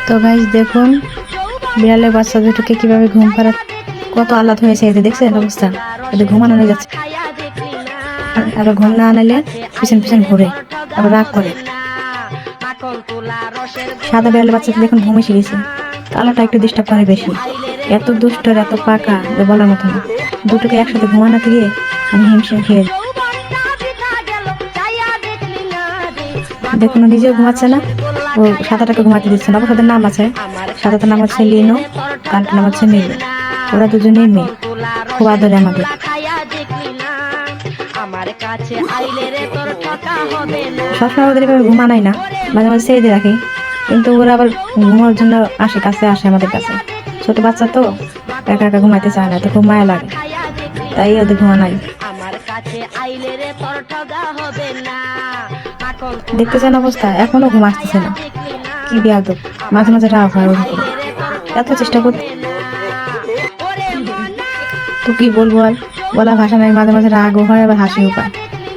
তো গাইস দেখুন বিড়ালের বাচ্চা দুটোকে কিভাবে ঘুম পাড়া, কত আহ্লাদ হয়েছে এই যে দেখছেন অবস্থা, ওদের ঘুমানো হয়ে যাচ্ছে। আবার ঘুম না আনাইলে পিছন পিছন ঘুরে, আবার রাগ করে। সাদা বিড়ালের বাচ্চা দেখুন ঘুম এসে গেছে, কালোটা একটু ডিস্টার্ব করে বেশি। এত দুষ্ট আর এত পাকা যে বলার মতো না। দুটোকে একসাথে ঘুমানোতে গিয়ে আমি হিমশিম খেয়ে দেখুন নিজেও ঘুমাচ্ছে না, ও সাদাটাকে ঘুমাতে দিচ্ছে না। অবশ্য ওদের নাম আছে, সাদাটার নাম হচ্ছে লিনো, তারটার নাম হচ্ছে মিলু। ওরা দুজনেই মেয়ে, খুব আদরে আমাদের। সবসময় ওদের এভাবে ঘুমানাই না, মাঝে মাঝে ছেড়ে দিয়ে রাখি, কিন্তু ওরা আবার ঘুমানোর জন্য আসে, কাছে আসে আমাদের কাছে। ছোট বাচ্চা তো একা একা ঘুমাইতে চায় না, তো খুব মায়া লাগে, তাই ওদের ঘুমানাই। দেখতে চান অবস্থা, এখনো ঘুম আসতেছে না, কি বেয়াদব। মাঝে মাঝে রাগ হয় ওর উপরে, এত চেষ্টা করতে তো কি বলবো আর, বলা ভাষা নাই। মাঝে মাঝে রাগও হয়, আবার হাসিও পায়।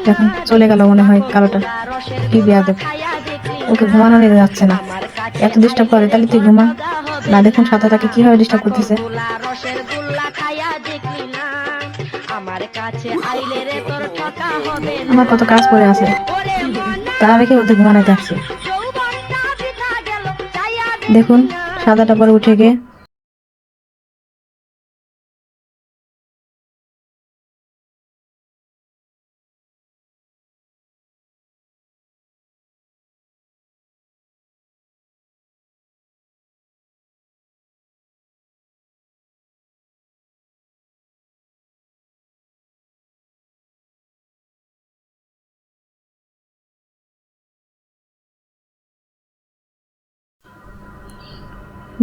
যখন চলে গেল মনে হয় কালোটা, কি বেয়াদব, ওকে ঘুমানো নিয়ে যাচ্ছে না, এত ডিস্টার্ব করে। তাহলে তুই ঘুমা না। দেখুন সাদাটাকে কিভাবে ডিস্টার্ব করতেছে। আমার কত কাজ পড়ে আছে, তা রেখে ওদের ঘুমানাতে আসছে। দেখুন সাদাটা পরে উঠে গিয়ে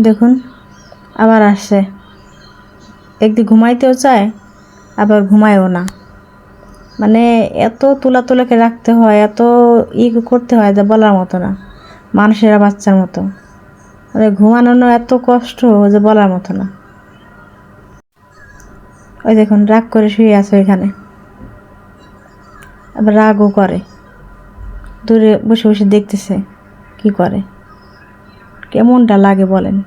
দেখুন আবার আসছে, একদিন ঘুমাইতেও চায় আবার ঘুমায়ও না। মানে এত তুলা তুলাকে রাখতে হয়, এত করতে হয় যা বলার মতো না। মানুষেরা বাচ্চার মতো, মানে ঘুমানো এত কষ্ট যে বলার মতো না। ওই দেখুন রাগ করে শুয়ে আছে ওইখানে, আবার রাগও করে, দূরে বসে বসে দেখতেছে কি করে। কেমনটা লাগে বলেন।